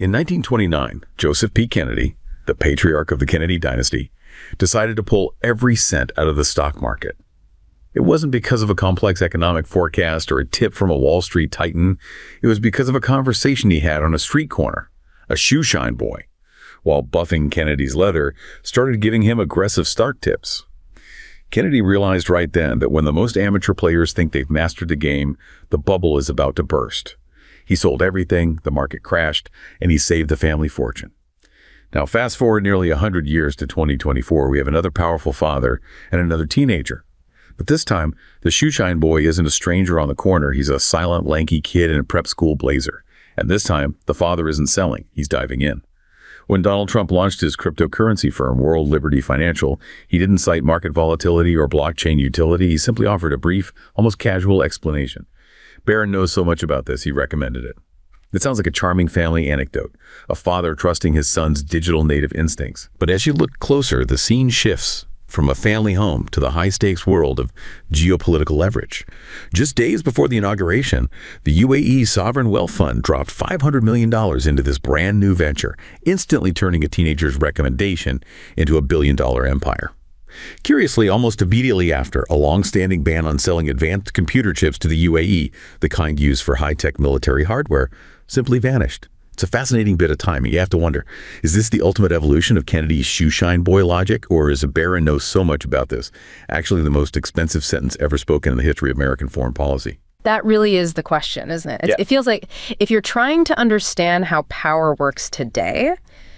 In 1929, Joseph P. Kennedy, the patriarch of the Kennedy dynasty, decided to pull every cent out of the stock market. It wasn't because of a complex economic forecast or a tip from a Wall Street titan. It was because of a conversation he had on a street corner. A shoeshine boy, while buffing Kennedy's leather, started giving him aggressive stock tips. Kennedy realized right then that when the most amateur players think they've mastered the game, the bubble is about to burst. He sold everything, the market crashed, and he saved the family fortune. Now, fast forward nearly 100 years to 2024, we have another powerful father and another teenager. But this time, the shoeshine boy isn't a stranger on the corner. He's a silent, lanky kid in a prep school blazer. And this time, the father isn't selling. He's diving in. When Donald Trump launched his cryptocurrency firm, World Liberty Financial, he didn't cite market volatility or blockchain utility. He simply offered a brief, almost casual explanation. Barron knows so much about this, he recommended it. It sounds like a charming family anecdote, a father trusting his son's digital native instincts. But as you look closer, the scene shifts from a family home to the high-stakes world of geopolitical leverage. Just days before the inauguration, the UAE Sovereign Wealth Fund dropped $500 million into this brand new venture, instantly turning a teenager's recommendation into a billion-dollar empire. Curiously, almost immediately after, a long-standing ban on selling advanced computer chips to the UAE, the kind used for high-tech military hardware, simply vanished. It's a fascinating bit of timing. You have to wonder, is this the ultimate evolution of Kennedy's shoeshine boy logic, or is Barron knows so much about this actually the most expensive sentence ever spoken in the history of American foreign policy? That really is the question, isn't it? It feels like if you're trying to understand how power works today,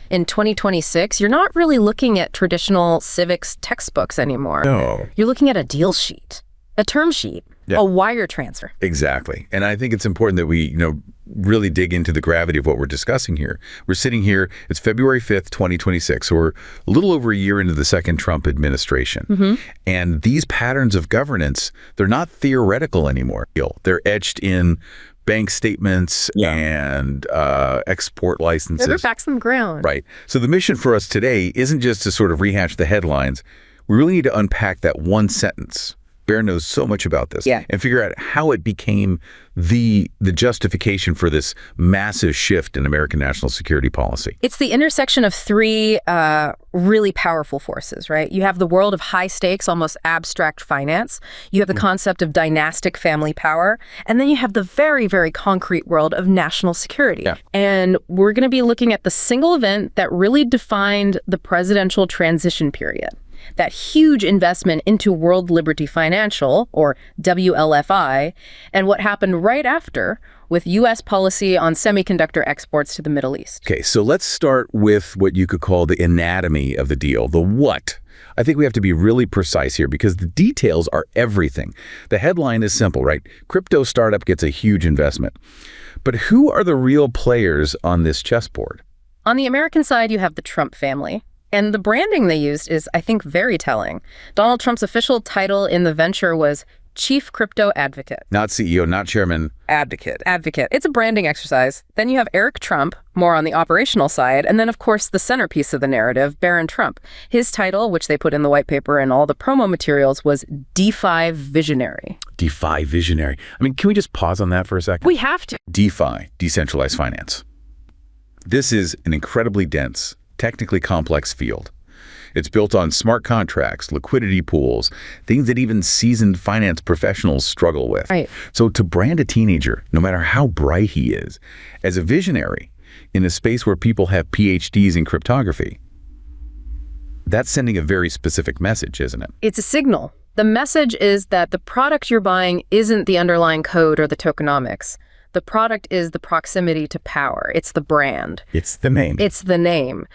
in 2026, you're not really looking at traditional civics textbooks anymore. No. You're looking at a deal sheet, a term sheet, a wire transfer. Exactly. And I think it's important that we, really dig into the gravity of what we're discussing here. We're sitting here, it's February 5th, 2026. So we're a little over a year into the second Trump administration. And these patterns of governance, they're not theoretical anymore. They're etched in bank statements and export licenses. They're facts on the ground. Right. So the mission for us today isn't just to sort of rehash the headlines. We really need to unpack that one sentence. Barron knows so much about this and figure out how it became the justification for this massive shift in American national security policy. It's the intersection of three really powerful forces, right? You have the world of high stakes, almost abstract finance. You have the concept of dynastic family power. And then you have the very, very concrete world of national security. And we're going to be looking at the single event that really defined the presidential transition period. That huge investment into World Liberty Financial, or WLFI, and what happened right after with U.S. policy on semiconductor exports to the Middle East. Okay, so let's start with what you could call the anatomy of the deal, the what. I think we have to be really precise here because the details are everything. The headline is simple, right? Crypto startup gets a huge investment. But who are the real players on this chessboard? On the American side, you have the Trump family. And the branding they used is, I think, very telling. Donald Trump's official title in the venture was Chief Crypto Advocate. Not CEO, not chairman. Advocate. Advocate. It's a branding exercise. Then you have Eric Trump, more on the operational side. And then, of course, the centerpiece of the narrative, Barron Trump. His title, which they put in the white paper and all the promo materials, was DeFi Visionary. DeFi Visionary. I mean, can we just pause on that for a second? We have to. DeFi, decentralized finance. This is an incredibly dense, technically complex field. It's built on smart contracts, liquidity pools, things that even seasoned finance professionals struggle with. Right. So to brand a teenager, no matter how bright he is, as a visionary in a space where people have PhDs in cryptography, that's sending a very specific message, isn't it? It's a signal. The message is that the product you're buying isn't the underlying code or the tokenomics. The product is the proximity to power. It's the brand. It's the name. It's the name.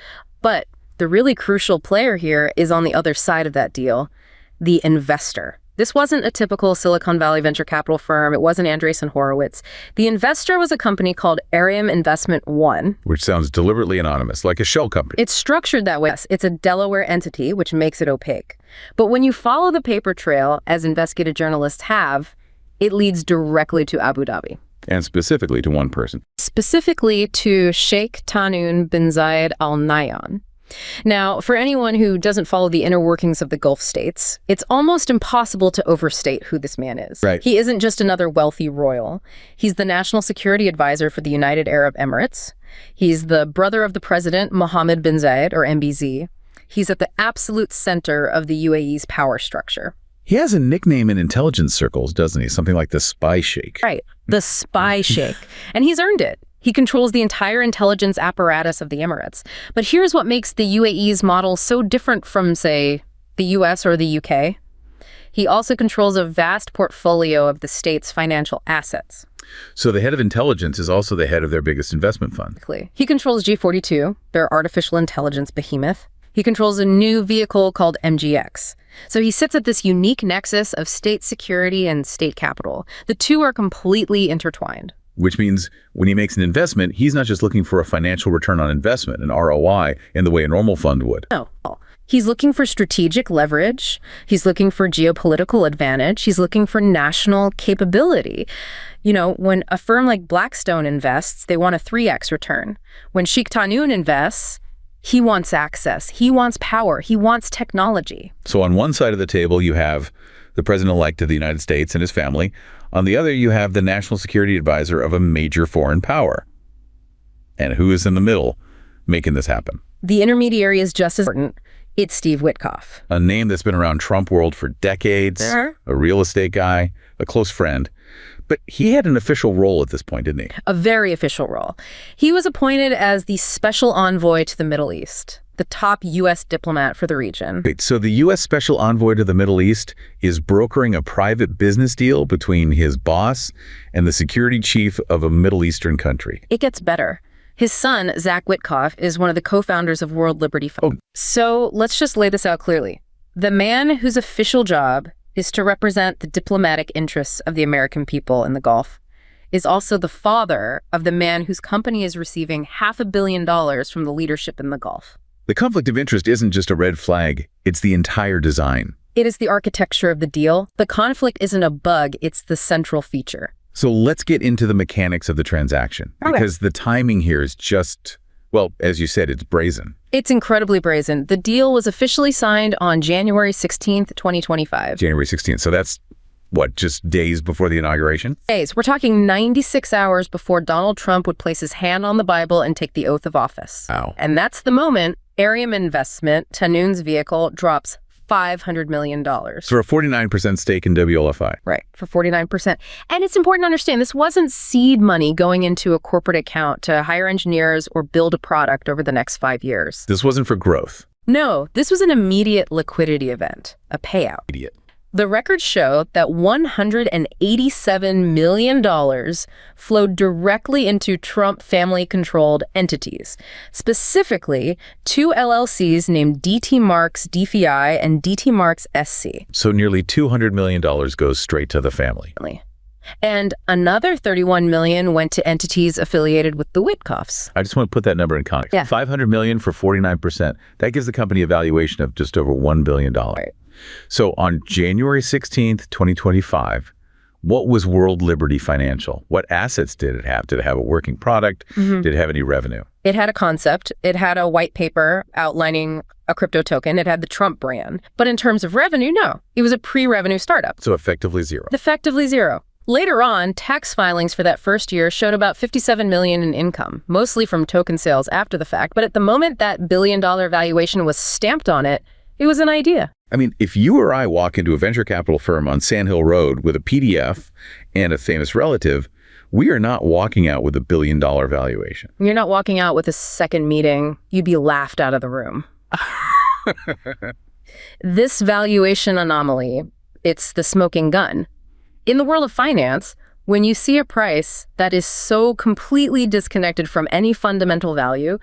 But the really crucial player here is on the other side of that deal, the investor. This wasn't a typical Silicon Valley venture capital firm. It wasn't Andreessen Horowitz. The investor was a company called Arium Investment One. Which sounds deliberately anonymous, like a shell company. It's structured that way. It's a Delaware entity, which makes it opaque. But when you follow the paper trail, as investigative journalists have, it leads directly to Abu Dhabi. And specifically to one person. Specifically to Sheikh Tahnoun bin Zayed Al Nahyan. Now, for anyone who doesn't follow the inner workings of the Gulf states, it's almost impossible to overstate who this man is. Right. He isn't just another wealthy royal. He's the national security advisor for the United Arab Emirates. He's the brother of the president, Mohammed bin Zayed, or MBZ. He's at the absolute center of the UAE's power structure. He has a nickname in intelligence circles, doesn't he? Something like the Spy Sheikh. Right, the Spy Sheikh. And he's earned it. He controls the entire intelligence apparatus of the Emirates. But here's what makes the UAE's model so different from, say, the US or the UK. He also controls a vast portfolio of the state's financial assets. So the head of intelligence is also the head of their biggest investment fund. He controls G42, their artificial intelligence behemoth. He controls a new vehicle called MGX. So he sits at this unique nexus of state security and state capital. The two are completely intertwined. Which means when he makes an investment, he's not just looking for a financial return on investment, an ROI, in the way a normal fund would. No. He's looking for strategic leverage. He's looking for geopolitical advantage. He's looking for national capability. You know, when a firm like Blackstone invests, they want a 3x return. When Sheikh Tahnoun invests, he wants access. He wants power. He wants technology. So on one side of the table, you have the president-elect of the United States and his family. On the other, you have the national security advisor of a major foreign power. And who is in the middle making this happen? The intermediary is just as important. It's Steve Witkoff. A name that's been around Trump world for decades, a real estate guy, a close friend. But he had an official role at this point, didn't he? A very official role. He was appointed as the special envoy to the Middle East, the top U.S. diplomat for the region. Wait, so the U.S. special envoy to the Middle East is brokering a private business deal between his boss and the security chief of a Middle Eastern country. It gets better. His son, Zach Witkoff, is one of the co-founders of World Liberty Fund. So let's just lay this out clearly. The man whose official job is to represent the diplomatic interests of the American people in the Gulf is also the father of the man whose company is receiving $500 million from the leadership in the Gulf. The conflict of interest isn't just a red flag, it's the entire design. It is the architecture of the deal. The conflict isn't a bug, it's the central feature. So let's get into the mechanics of the transaction, because the timing here is just, well, as you said, it's brazen. It's incredibly brazen. The deal was officially signed on January 16th, 2025. January 16th. So that's, what, just days before the inauguration? Days. We're talking 96 hours before Donald Trump would place his hand on the Bible and take the oath of office. Wow. And that's the moment Arium Investment, Tahnoun's vehicle, drops $500 million. For a 49% stake in WLFI. Right, for 49%. And it's important to understand, this wasn't seed money going into a corporate account to hire engineers or build a product over the next 5 years. This wasn't for growth. No, this was an immediate liquidity event, a payout. Idiot. The records show that $187 million flowed directly into Trump family-controlled entities, specifically 2 LLCs named DT Marks DFI and DT Marks SC. So nearly $200 million goes straight to the family. And another $31 million went to entities affiliated with the Witkoffs. I just want to put that number in context. Yeah. $500 million for 49%. That gives the company a valuation of just over $1 billion. Right. So on January 16th, 2025, what was World Liberty Financial? What assets did it have? Did it have a working product? Did it have any revenue? It had a concept. It had a white paper outlining a crypto token. It had the Trump brand. But in terms of revenue, no. It was a pre-revenue startup. So effectively zero. Effectively zero. Later on, tax filings for that first year showed about $57 million in income, mostly from token sales after the fact. But at the moment that billion-dollar valuation was stamped on it, it was an idea. I mean, if you or I walk into a venture capital firm on Sand Hill Road with a PDF and a famous relative, we are not walking out with a billion-dollar valuation. You're not walking out with a second meeting. You'd be laughed out of the room. This valuation anomaly, it's the smoking gun. In the world of finance, when you see a price that is so completely disconnected from any fundamental value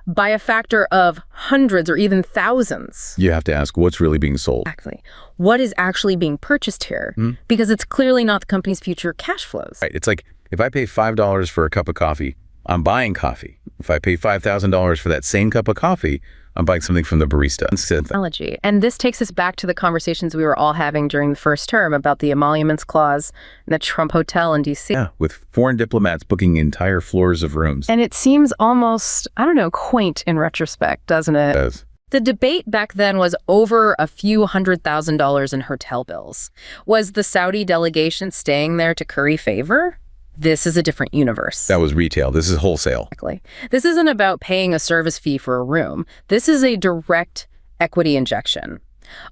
by a factor of hundreds or even thousands. You have to ask what's really being sold. Exactly. What is actually being purchased here? Because it's clearly not the company's future cash flows. Right. It's like if I pay $5 for a cup of coffee, I'm buying coffee. If I pay $5,000 for that same cup of coffee, I'm buying something from the barista. Analogy. And this takes us back to the conversations we were all having during the first term about the emoluments clause in the Trump Hotel in D.C. Yeah, with foreign diplomats booking entire floors of rooms. And it seems almost, I don't know, quaint in retrospect, doesn't it? It does. The debate back then was over a few $100,000 in hotel bills. Was the Saudi delegation staying there to curry favor? This is a different universe. That was retail. This is wholesale. Exactly. This isn't about paying a service fee for a room. This is a direct equity injection.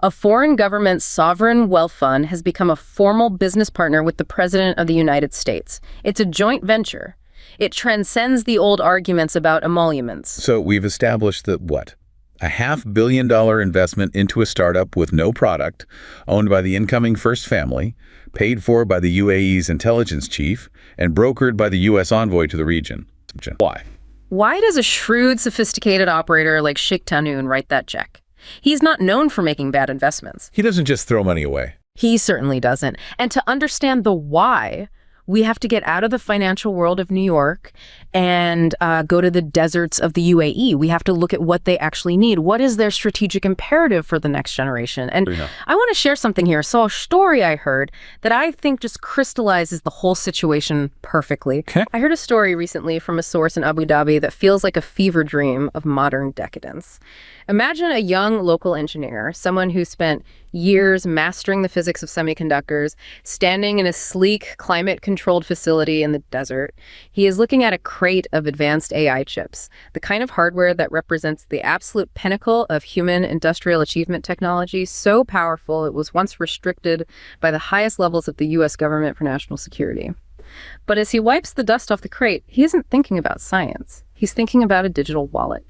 A foreign government's sovereign wealth fund has become a formal business partner with the President of the United States. It's a joint venture. It transcends the old arguments about emoluments. So we've established that what? A $500 million investment into a startup with no product, owned by the incoming first family, paid for by the UAE's intelligence chief, and brokered by the U.S. envoy to the region. Why? Why does a shrewd, sophisticated operator like Sheikh Tahnoun write that check? He's not known for making bad investments. He doesn't just throw money away. He certainly doesn't. And to understand the why, we have to get out of the financial world of New York and go to the deserts of the UAE. We have to look at what they actually need. What is their strategic imperative for the next generation? And I want to share something here. So a story I heard that I think just crystallizes the whole situation perfectly. Okay. I heard a story recently from a source in Abu Dhabi that feels like a fever dream of modern decadence. Imagine a young local engineer, someone who spent years mastering the physics of semiconductors, standing in a sleek, climate-controlled facility in the desert. He is looking at a crate of advanced AI chips, the kind of hardware that represents the absolute pinnacle of human industrial achievement technology, so powerful it was once restricted by the highest levels of the U.S. government for national security. But as he wipes the dust off the crate, he isn't thinking about science. He's thinking about a digital wallet.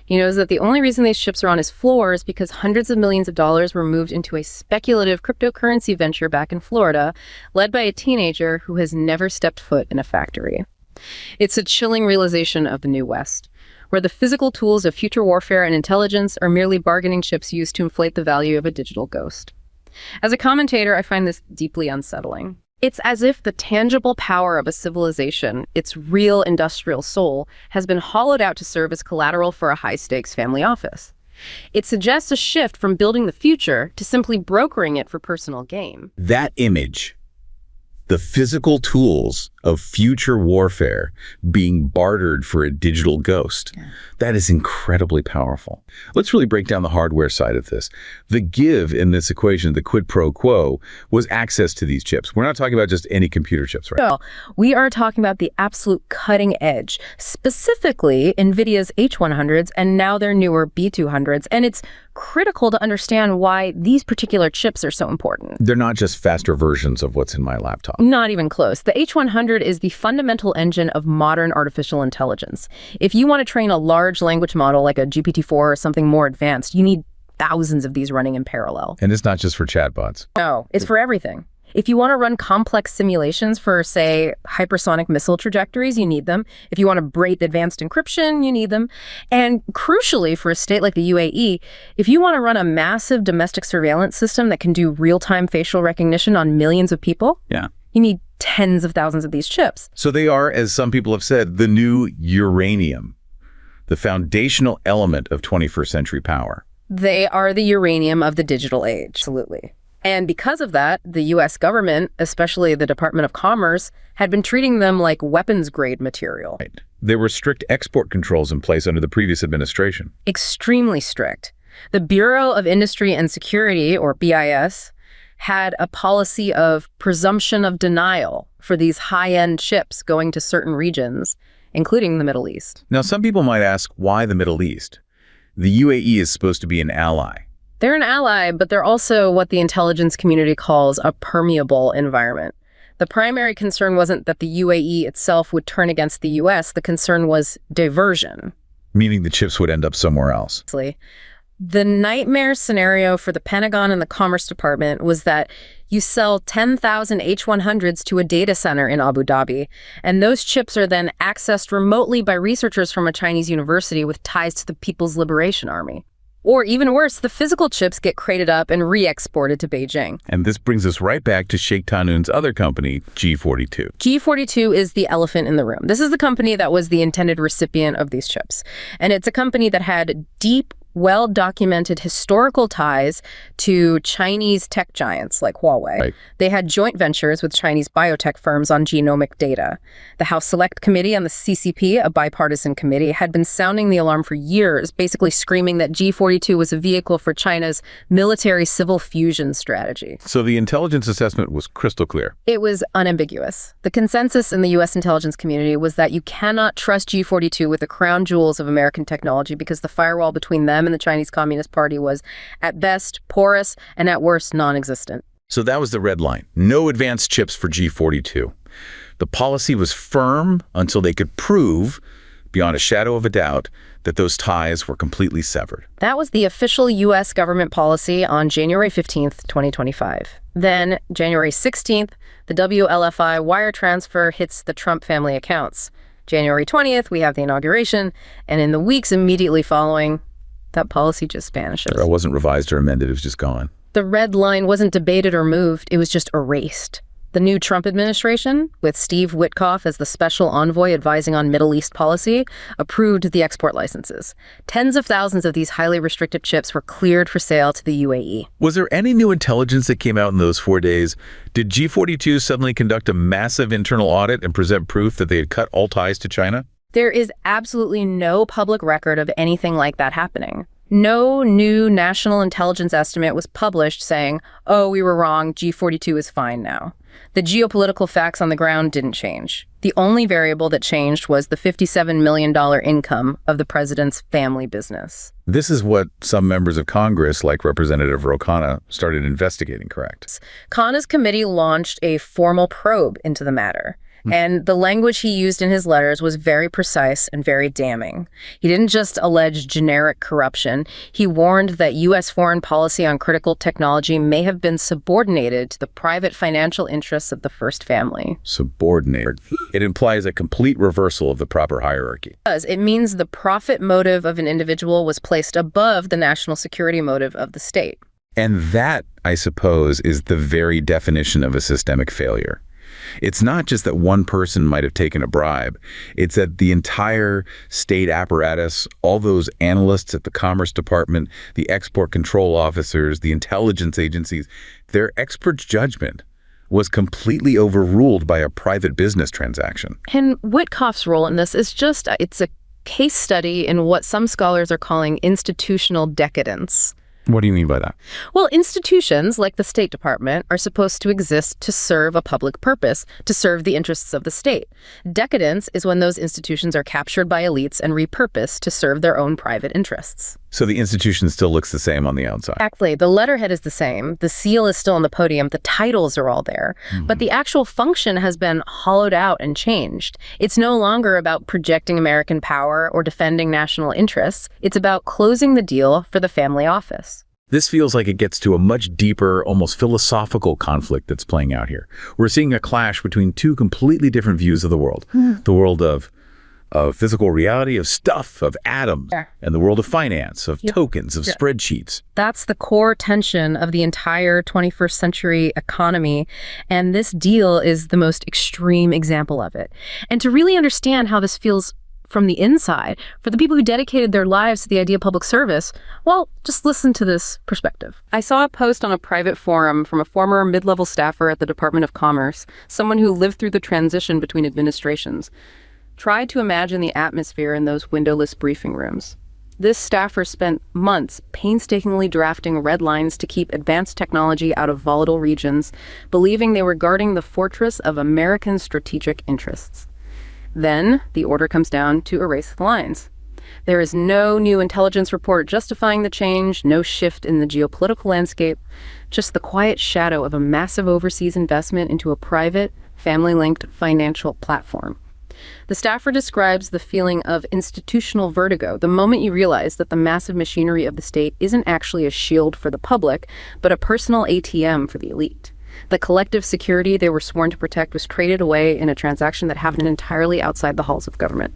He knows that the only reason these chips are on his floor is because hundreds of millions of dollars were moved into a speculative cryptocurrency venture back in Florida, led by a teenager who has never stepped foot in a factory. It's a chilling realization of the New West, where the physical tools of future warfare and intelligence are merely bargaining chips used to inflate the value of a digital ghost. As a commentator, I find this deeply unsettling. It's as if the tangible power of a civilization, its real industrial soul, has been hollowed out to serve as collateral for a high-stakes family office. It suggests a shift from building the future to simply brokering it for personal gain. That image, the physical tools of future warfare being bartered for a digital ghost, that is incredibly powerful. Let's really break down the hardware side of this. The give in this equation, the quid pro quo, was access to these chips. We're not talking about just any computer chips, right? No, we are talking about the absolute cutting edge, specifically NVIDIA's H100s and now their newer B200s. And it's critical to understand why these particular chips are so important. They're not just faster versions of what's in my laptop. Not even close. The H100 is the fundamental engine of modern artificial intelligence. If you want to train a large language model like a GPT-4 or something more advanced, you need thousands of these running in parallel. And it's not just for chatbots. No, it's for everything. If you want to run complex simulations for, say, hypersonic missile trajectories, you need them. If you want to break advanced encryption, you need them. And crucially, for a state like the UAE, if you want to run a massive domestic surveillance system that can do real-time facial recognition on millions of people, you need tens of thousands of these chips. So they are, as some people have said, the new uranium, the foundational element of 21st century power. They are the uranium of the digital age. Absolutely. And because of that, the U.S. government, especially the Department of Commerce, had been treating them like weapons-grade material. Right. There were strict export controls in place under the previous administration. Extremely strict. The Bureau of Industry and Security, or BIS, had a policy of presumption of denial for these high-end chips going to certain regions, including the Middle East. Now, some people might ask, why the Middle East? The UAE is supposed to be an ally. They're an ally, but they're also what the intelligence community calls a permeable environment. The primary concern wasn't that the UAE itself would turn against the U.S. The concern was diversion. Meaning the chips would end up somewhere else. The nightmare scenario for the Pentagon and the Commerce Department was that you sell 10,000 H100s to a data center in Abu Dhabi, and those chips are then accessed remotely by researchers from a Chinese university with ties to the People's Liberation Army. Or even worse, the physical chips get crated up and re-exported to Beijing. And this brings us right back to Sheikh Tahnoun's other company, G42. G42 is the elephant in the room. This is the company that was the intended recipient of these chips. And it's a company that had deep well-documented historical ties to Chinese tech giants like Huawei. Right. They had joint ventures with Chinese biotech firms on genomic data. The House Select Committee on the CCP, a bipartisan committee, had been sounding the alarm for years, basically screaming that G42 was a vehicle for China's military-civil fusion strategy. So the intelligence assessment was crystal clear. It was unambiguous. The consensus in the U.S. intelligence community was that you cannot trust G42 with the crown jewels of American technology because the firewall between them and the Chinese Communist Party was, at best, porous and at worst, non-existent. So that was the red line. No advanced chips for G42. The policy was firm until they could prove, beyond a shadow of a doubt, that those ties were completely severed. That was the official U.S. government policy on January 15th, 2025. Then, January 16th, the WLFI wire transfer hits the Trump family accounts. January 20th, we have the inauguration, and in the weeks immediately following, that policy just vanishes. It wasn't revised or amended, it was just gone. The red line wasn't debated or moved, it was just erased. The new Trump administration, with Steve Witkoff as the special envoy advising on Middle East policy, approved the export licenses. Tens of thousands of these highly restricted chips were cleared for sale to the UAE. Was there any new intelligence that came out in those 4 days? Did G42 suddenly conduct a massive internal audit and present proof that they had cut all ties to China? There is absolutely no public record of anything like that happening. No new national intelligence estimate was published saying, oh, we were wrong, G42 is fine now. The geopolitical facts on the ground didn't change. The only variable that changed was the $57 million income of the president's family business. This is what some members of Congress, like Representative Ro Khanna, started investigating, correct? Khanna's committee launched a formal probe into the matter. And the language he used in his letters was very precise and very damning. He didn't just allege generic corruption. He warned that U.S. foreign policy on critical technology may have been subordinated to the private financial interests of the first family. Subordinated. It implies a complete reversal of the proper hierarchy. It means the profit motive of an individual was placed above the national security motive of the state. And that, I suppose, is the very definition of a systemic failure. It's not just that one person might have taken a bribe. It's that the entire state apparatus, all those analysts at the Commerce Department, the export control officers, the intelligence agencies, their expert judgment was completely overruled by a private business transaction. And Witkoff's role in this is it's a case study in what some scholars are calling institutional decadence. What do you mean by that? Well, institutions like the State Department are supposed to exist to serve a public purpose, to serve the interests of the state. Decadence is when those institutions are captured by elites and repurposed to serve their own private interests. So the institution still looks the same on the outside. Exactly. The letterhead is the same. The seal is still on the podium. The titles are all there. But the actual function has been hollowed out and changed. It's no longer about projecting American power or defending national interests. It's about closing the deal for the family office. This feels like it gets to a much deeper, almost philosophical conflict that's playing out here. We're seeing a clash between two completely different views of the world. The world of physical reality, of stuff, of atoms, and the world of finance, of tokens, of spreadsheets. That's the core tension of the entire 21st century economy, and this deal is the most extreme example of it. And to really understand how this feels from the inside, for the people who dedicated their lives to the idea of public service, well, just listen to this perspective. I saw a post on a private forum from a former mid-level staffer at the Department of Commerce, someone who lived through the transition between administrations. Try to imagine the atmosphere in those windowless briefing rooms. This staffer spent months painstakingly drafting red lines to keep advanced technology out of volatile regions, believing they were guarding the fortress of American strategic interests. Then, the order comes down to erase the lines. There is no new intelligence report justifying the change, no shift in the geopolitical landscape, just the quiet shadow of a massive overseas investment into a private, family-linked financial platform. The staffer describes the feeling of institutional vertigo the moment you realize that the massive machinery of the state isn't actually a shield for the public, but a personal ATM for the elite. The collective security they were sworn to protect was traded away in a transaction that happened entirely outside the halls of government.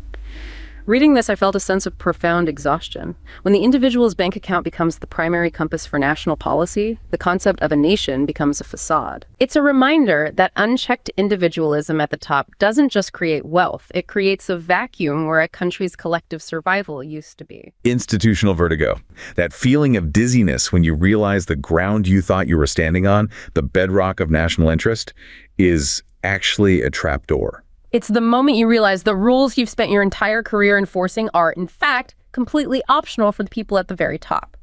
Reading this, I felt a sense of profound exhaustion. When the individual's bank account becomes the primary compass for national policy, the concept of a nation becomes a facade. It's a reminder that unchecked individualism at the top doesn't just create wealth, it creates a vacuum where a country's collective survival used to be. Institutional vertigo. That feeling of dizziness when you realize the ground you thought you were standing on, the bedrock of national interest, is actually a trapdoor. It's the moment you realize the rules you've spent your entire career enforcing are, in fact, completely optional for the people at the very top.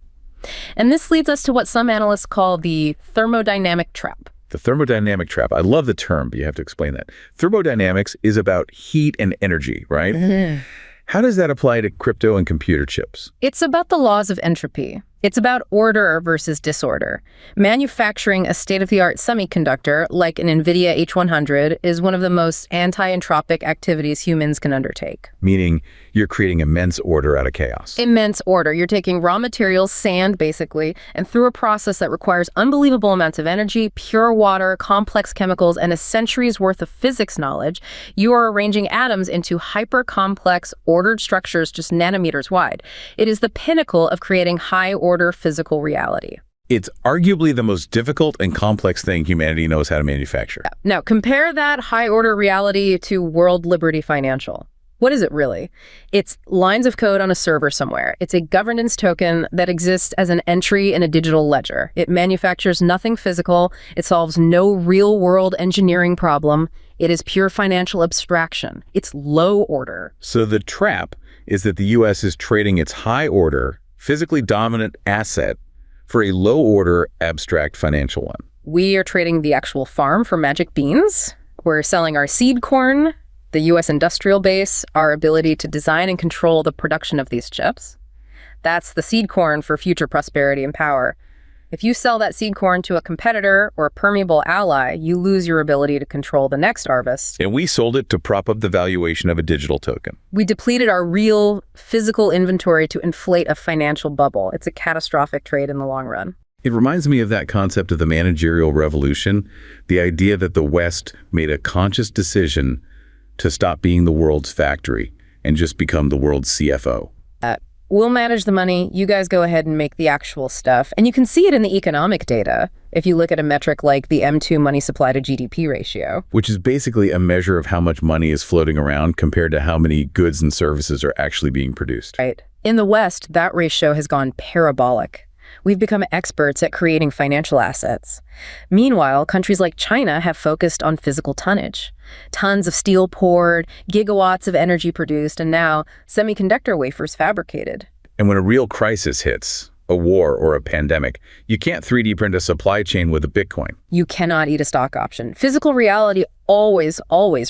And this leads us to what some analysts call the thermodynamic trap. The thermodynamic trap. I love the term, but you have to explain that. Thermodynamics is about heat and energy, right? Mm-hmm. How does that apply to crypto and computer chips? It's about the laws of entropy. It's about order versus disorder. Manufacturing a state-of-the-art semiconductor, like an NVIDIA H100, is one of the most anti-entropic activities humans can undertake. Meaning you're creating immense order out of chaos. Immense order. You're taking raw materials, sand basically, and through a process that requires unbelievable amounts of energy, pure water, complex chemicals, and a century's worth of physics knowledge, you are arranging atoms into hyper-complex, ordered structures just nanometers wide. It is the pinnacle of creating high-order physical reality. It's arguably the most difficult and complex thing humanity knows how to manufacture. Now, compare that high-order reality to World Liberty Financial. What is it really? It's lines of code on a server somewhere. It's a governance token that exists as an entry in a digital ledger. It manufactures nothing physical. It solves no real-world engineering problem. It is pure financial abstraction. It's low order. So the trap is that the U.S. is trading its high-order, physically dominant asset for a low-order, abstract financial one. We are trading the actual farm for magic beans. We're selling our seed corn, the U.S. industrial base, our ability to design and control the production of these chips. That's the seed corn for future prosperity and power. If you sell that seed corn to a competitor or a permeable ally, you lose your ability to control the next harvest. And we sold it to prop up the valuation of a digital token. We depleted our real physical inventory to inflate a financial bubble. It's a catastrophic trade in the long run. It reminds me of that concept of the managerial revolution, the idea that the West made a conscious decision to stop being the world's factory and just become the world's CFO. We'll manage the money, you guys go ahead and make the actual stuff. And you can see it in the economic data if you look at a metric like the M2 money supply to GDP ratio. Which is basically a measure of how much money is floating around compared to how many goods and services are actually being produced. Right. In the West, that ratio has gone parabolic. We've become experts at creating financial assets. Meanwhile, countries like China have focused on physical tonnage. Tons of steel poured, gigawatts of energy produced, and now semiconductor wafers fabricated. And when a real crisis hits, a war or a pandemic, you can't 3D print a supply chain with a Bitcoin. You cannot eat a stock option. Physical reality always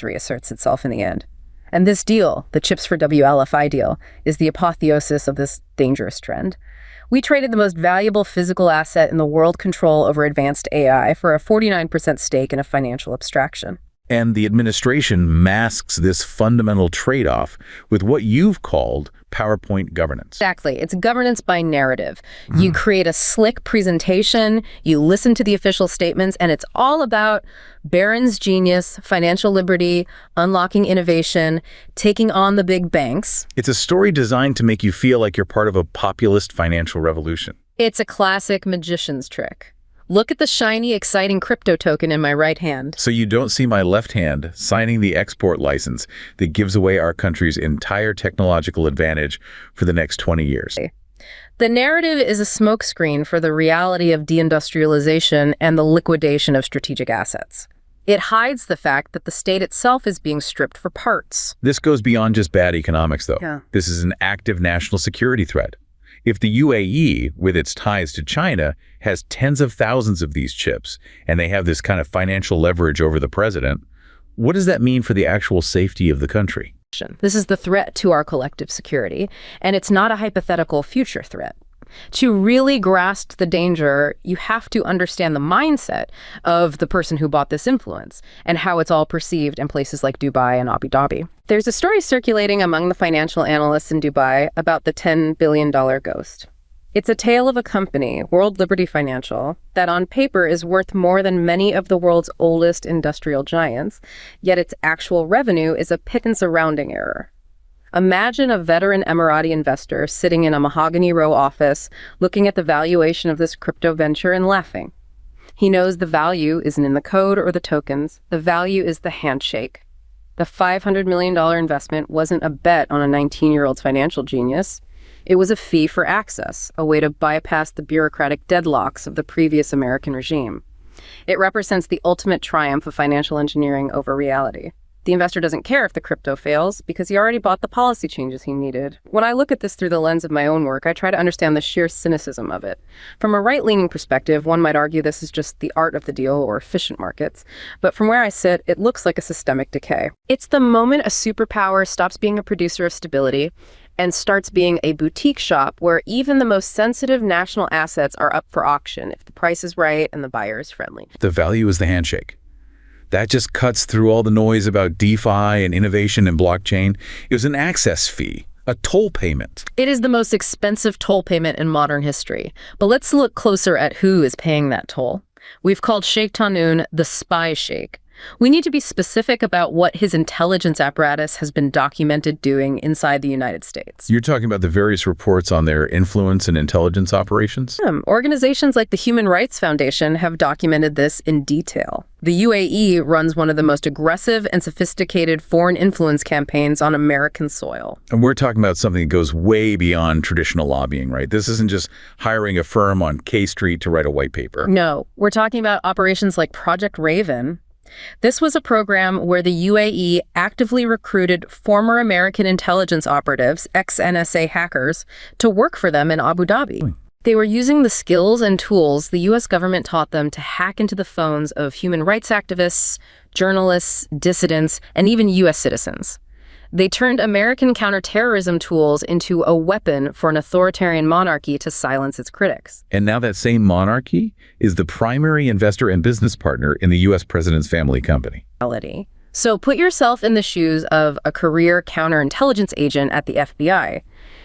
reasserts itself in the end. And this deal, the chips for WLFI deal, is the apotheosis of this dangerous trend. We traded the most valuable physical asset in the world, control over advanced AI, for a 49% stake in a financial abstraction. And the administration masks this fundamental trade-off with what you've called PowerPoint governance. Exactly. It's governance by narrative. You create a slick presentation, you listen to the official statements, and it's all about Barron's genius, financial liberty, unlocking innovation, taking on the big banks. It's a story designed to make you feel like you're part of a populist financial revolution. It's a classic magician's trick. Look at the shiny, exciting crypto token in my right hand. So you don't see my left hand signing the export license that gives away our country's entire technological advantage for the next 20 years. The narrative is a smokescreen for the reality of deindustrialization and the liquidation of strategic assets. It hides the fact that the state itself is being stripped for parts. This goes beyond just bad economics, though. Yeah. This is an active national security threat. If the UAE, with its ties to China, has tens of thousands of these chips, and they have this kind of financial leverage over the president, what does that mean for the actual safety of the country? This is the threat to our collective security, and it's not a hypothetical future threat. To really grasp the danger, you have to understand the mindset of the person who bought this influence and how it's all perceived in places like Dubai and Abu Dhabi. There's a story circulating among the financial analysts in Dubai about the $10 billion ghost. It's a tale of a company, World Liberty Financial, that on paper is worth more than many of the world's oldest industrial giants, yet its actual revenue is a pittance, a rounding error. Imagine a veteran Emirati investor sitting in a mahogany row office looking at the valuation of this crypto venture and laughing. He knows the value isn't in the code or the tokens. The value is the handshake. The $500 million investment wasn't a bet on a 19-year-old's financial genius. It was a fee for access, a way to bypass the bureaucratic deadlocks of the previous American regime. It represents the ultimate triumph of financial engineering over reality. The investor doesn't care if the crypto fails because he already bought the policy changes he needed. When I look at this through the lens of my own work, I try to understand the sheer cynicism of it. From a right-leaning perspective, one might argue this is just the art of the deal or efficient markets. But from where I sit, it looks like a systemic decay. It's the moment a superpower stops being a producer of stability and starts being a boutique shop where even the most sensitive national assets are up for auction if the price is right and the buyer is friendly. The value is the handshake. That just cuts through all the noise about DeFi and innovation and blockchain. It was an access fee, a toll payment. It is the most expensive toll payment in modern history. But let's look closer at who is paying that toll. We've called Sheikh Tahnoun the spy sheikh. We need to be specific about what his intelligence apparatus has been documented doing inside the United States. You're talking about the various reports on their influence and intelligence operations? Organizations like the Human Rights Foundation have documented this in detail. The UAE runs one of the most aggressive and sophisticated foreign influence campaigns on American soil. And we're talking about something that goes way beyond traditional lobbying, right? This isn't just hiring a firm on K Street to write a white paper. No, we're talking about operations like Project Raven. This was a program where the UAE actively recruited former American intelligence operatives, ex-NSA hackers, to work for them in Abu Dhabi. They were using the skills and tools the U.S. government taught them to hack into the phones of human rights activists, journalists, dissidents, and even U.S. citizens. They turned American counterterrorism tools into a weapon for an authoritarian monarchy to silence its critics. And now that same monarchy is the primary investor and business partner in the U.S. president's family company. So put yourself in the shoes of a career counterintelligence agent at the FBI.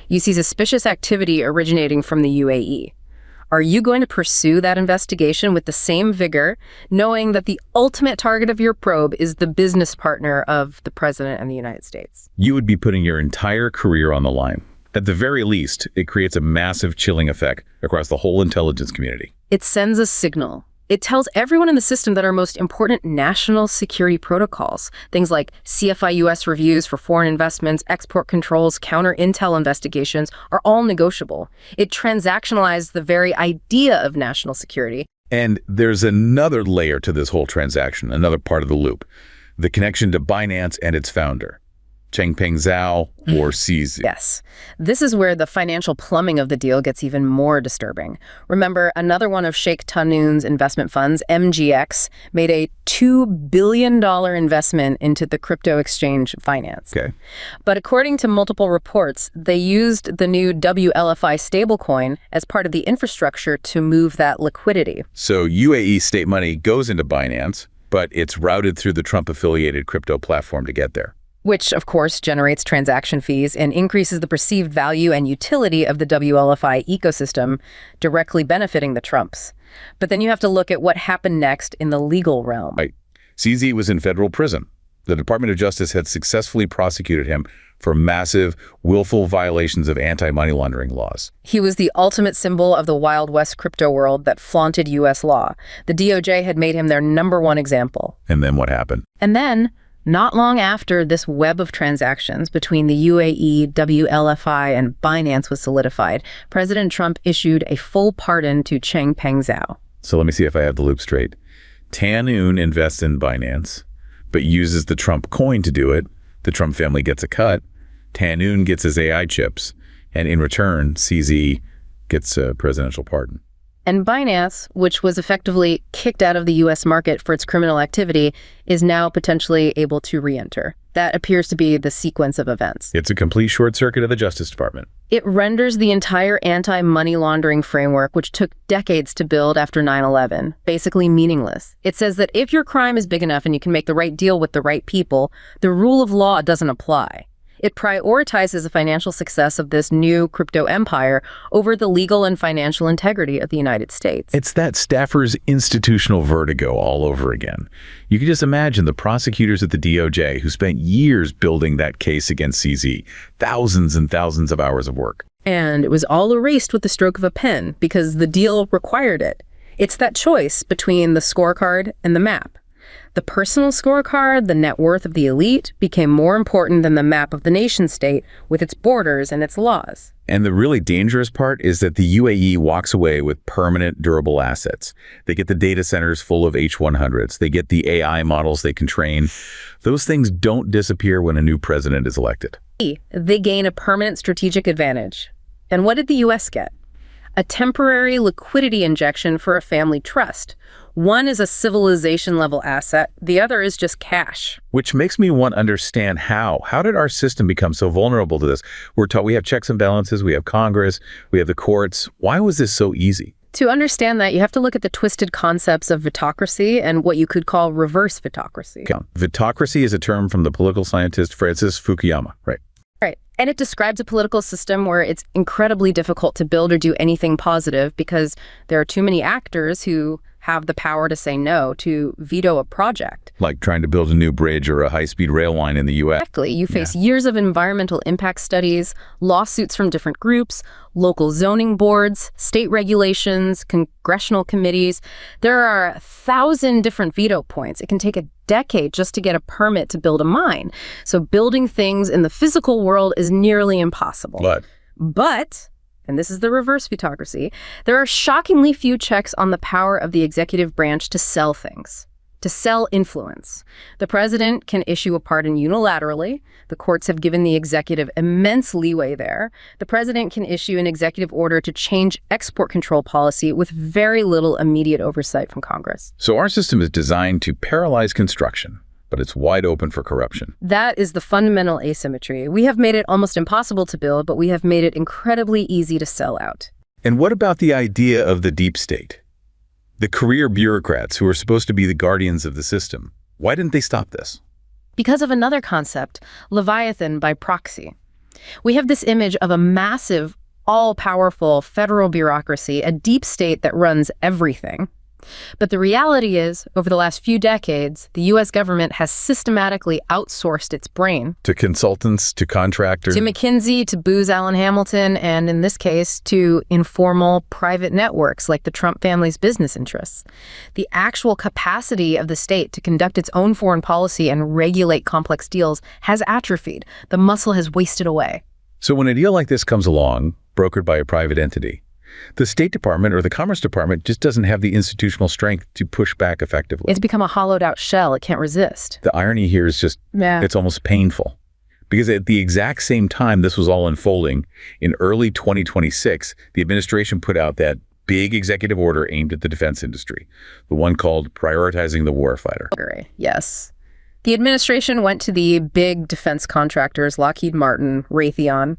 You see suspicious activity originating from the UAE. Are you going to pursue that investigation with the same vigor, knowing that the ultimate target of your probe is the business partner of the president and the United States? You would be putting your entire career on the line. At the very least, it creates a massive chilling effect across the whole intelligence community. It sends a signal. It tells everyone in the system that our most important national security protocols, things like CFI-US reviews for foreign investments, export controls, counter-intel investigations, are all negotiable. It transactionalized the very idea of national security. And there's another layer to this whole transaction, another part of the loop, the connection to Binance and its founder, Changpeng Zhao, or CZ. Yes. This is where the financial plumbing of the deal gets even more disturbing. Remember, another one of Sheikh Tahnoun's investment funds, MGX, made a $2 billion investment into the crypto exchange Binance. Okay. But according to multiple reports, they used the new WLFI stablecoin as part of the infrastructure to move that liquidity. So UAE state money goes into Binance, but it's routed through the Trump-affiliated crypto platform to get there. Which, of course, generates transaction fees and increases the perceived value and utility of the WLFI ecosystem, directly benefiting the Trumps. But then you have to look at what happened next in the legal realm. Right. CZ was in federal prison. The Department of Justice had successfully prosecuted him for massive, willful violations of anti-money laundering laws. He was the ultimate symbol of the Wild West crypto world that flaunted U.S. law. The DOJ had made him their #1 example. And then what happened? And then, not long after this web of transactions between the UAE, WLFI, and Binance was solidified, President Trump issued a full pardon to Changpeng Zhao. So let me see if I have the loop straight. Tahnoun invests in Binance, but uses the Trump coin to do it. The Trump family gets a cut. Tahnoun gets his AI chips, and in return, CZ gets a presidential pardon. And Binance, which was effectively kicked out of the U.S. market for its criminal activity, is now potentially able to re-enter. That appears to be the sequence of events. It's a complete short circuit of the Justice Department. It renders the entire anti-money laundering framework, which took decades to build after 9/11, basically meaningless. It says that if your crime is big enough and you can make the right deal with the right people, the rule of law doesn't apply. It prioritizes the financial success of this new crypto empire over the legal and financial integrity of the United States. It's that staffer's institutional vertigo all over again. You can just imagine the prosecutors at the DOJ who spent years building that case against CZ, thousands and thousands of hours of work. And it was all erased with the stroke of a pen because the deal required it. It's that choice between the scorecard and the map. The personal scorecard, the net worth of the elite, became more important than the map of the nation-state with its borders and its laws. And the really dangerous part is that the UAE walks away with permanent, durable assets. They get the data centers full of H100s. They get the AI models they can train. Those things don't disappear when a new president is elected. They gain a permanent strategic advantage. And what did the U.S. get? A temporary liquidity injection for a family trust. One is a civilization-level asset. The other is just cash. Which makes me want to understand how. How did our system become so vulnerable to this? We're taught we have checks and balances, we have Congress, we have the courts. Why was this so easy? To understand that, you have to look at the twisted concepts of vitocracy and what you could call reverse vitocracy. Okay. Vitocracy is a term from the political scientist Francis Fukuyama, right? Right. And it describes a political system where it's incredibly difficult to build or do anything positive because there are too many actors who have the power to say no, to veto a project. Like trying to build a new bridge or a high-speed rail line in the U.S. Exactly. You face years of environmental impact studies, lawsuits from different groups, local zoning boards, state regulations, congressional committees. There are 1,000 different veto points. It can take a decade just to get a permit to build a mine. So building things in the physical world is nearly impossible. But, and this is the reverse vitocracy, there are shockingly few checks on the power of the executive branch to sell things, to sell influence. The president can issue a pardon unilaterally. The courts have given the executive immense leeway there. The president can issue an executive order to change export control policy with very little immediate oversight from Congress. So our system is designed to paralyze construction, but it's wide open for corruption. That is the fundamental asymmetry. We have made it almost impossible to build, but we have made it incredibly easy to sell out. And what about the idea of the deep state? The career bureaucrats who are supposed to be the guardians of the system. Why didn't they stop this? Because of another concept, Leviathan by proxy. We have this image of a massive, all-powerful federal bureaucracy, a deep state that runs everything. But the reality is, over the last few decades, the U.S. government has systematically outsourced its brain. To consultants, to contractors. To McKinsey, to Booz Allen Hamilton, and in this case, to informal private networks like the Trump family's business interests. The actual capacity of the state to conduct its own foreign policy and regulate complex deals has atrophied. The muscle has wasted away. So when a deal like this comes along, brokered by a private entity, the State Department or the Commerce Department just doesn't have the institutional strength to push back effectively. It's become a hollowed-out shell. It can't resist. The irony here is just, it's almost painful. Because at the exact same time this was all unfolding, in early 2026, the administration put out that big executive order aimed at the defense industry, the one called Prioritizing the Warfighter. Yes. The administration went to the big defense contractors, Lockheed Martin, Raytheon,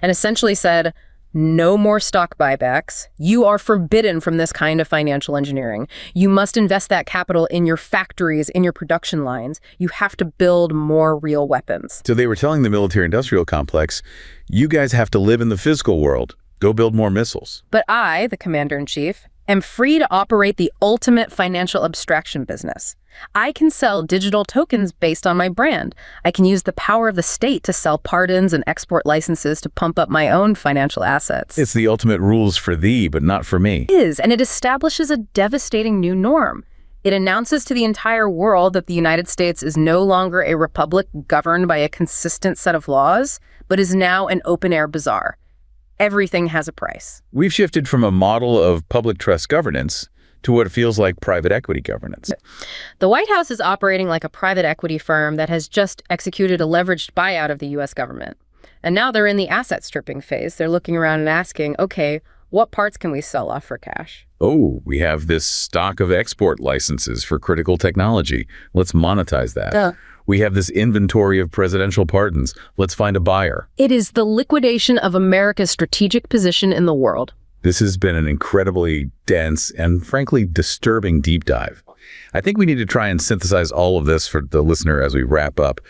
and essentially said, no more stock buybacks. You are forbidden from this kind of financial engineering. You must invest that capital in your factories, in your production lines. You have to build more real weapons. So they were telling the military-industrial complex, you guys have to live in the physical world. Go build more missiles. But I, the commander-in-chief, am free to operate the ultimate financial abstraction business. I can sell digital tokens based on my brand. I can use the power of the state to sell pardons and export licenses to pump up my own financial assets. It's the ultimate rules for thee, but not for me. It is, and it establishes a devastating new norm. It announces to the entire world that the United States is no longer a republic governed by a consistent set of laws, but is now an open-air bazaar. Everything has a price. We've shifted from a model of public trust governance to what feels like private equity governance. The White House is operating like a private equity firm that has just executed a leveraged buyout of the U.S. government. And now they're in the asset stripping phase. They're looking around and asking, okay, what parts can we sell off for cash? Oh, we have this stock of export licenses for critical technology. Let's monetize that. We have this inventory of presidential pardons. Let's find a buyer. It is the liquidation of America's strategic position in the world. This has been an incredibly dense and frankly disturbing deep dive. I think we need to try and synthesize all of this for the listener as we wrap up.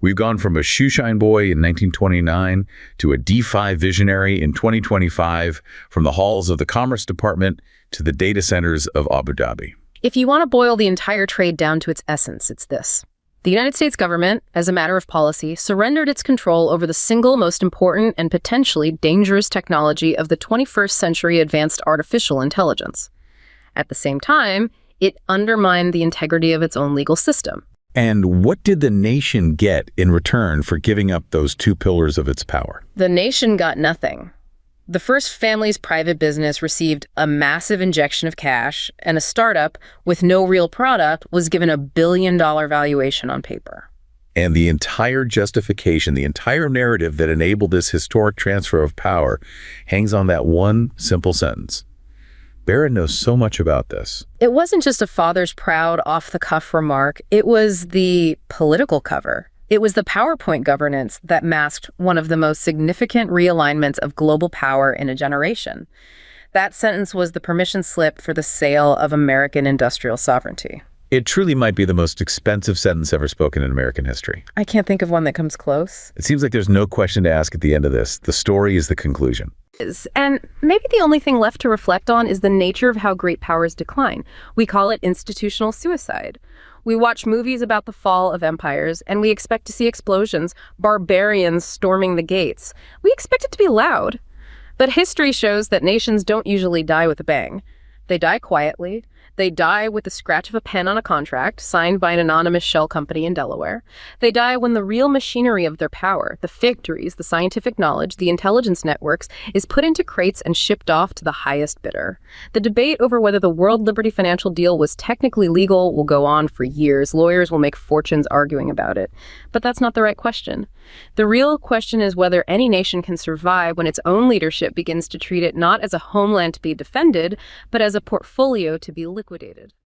We've gone from a shoeshine boy in 1929 to a DeFi visionary in 2025, from the halls of the Commerce Department to the data centers of Abu Dhabi. If you want to boil the entire trade down to its essence, it's this. The United States government, as a matter of policy, surrendered its control over the single most important and potentially dangerous technology of the 21st century, advanced artificial intelligence. At the same time, it undermined the integrity of its own legal system. And what did the nation get in return for giving up those two pillars of its power? The nation got nothing. The first family's private business received a massive injection of cash, and a startup with no real product was given a billion-dollar valuation on paper. And the entire justification, the entire narrative that enabled this historic transfer of power hangs on that one simple sentence. Barron knows so much about this. It wasn't just a father's proud, off-the-cuff remark. It was the political cover. It was the PowerPoint governance that masked one of the most significant realignments of global power in a generation. That sentence was the permission slip for the sale of American industrial sovereignty. It truly might be the most expensive sentence ever spoken in American history. I can't think of one that comes close. It seems like there's no question to ask at the end of this. The story is the conclusion. And maybe the only thing left to reflect on is the nature of how great powers decline. We call it institutional suicide. We watch movies about the fall of empires, and we expect to see explosions, barbarians storming the gates. We expect it to be loud. But history shows that nations don't usually die with a bang. They die quietly. They die with the scratch of a pen on a contract signed by an anonymous shell company in Delaware. They die when the real machinery of their power, the victories, the scientific knowledge, the intelligence networks, is put into crates and shipped off to the highest bidder. The debate over whether the World Liberty Financial deal was technically legal will go on for years. Lawyers will make fortunes arguing about it. But that's not the right question. The real question is whether any nation can survive when its own leadership begins to treat it not as a homeland to be defended, but as a portfolio to be liquidated.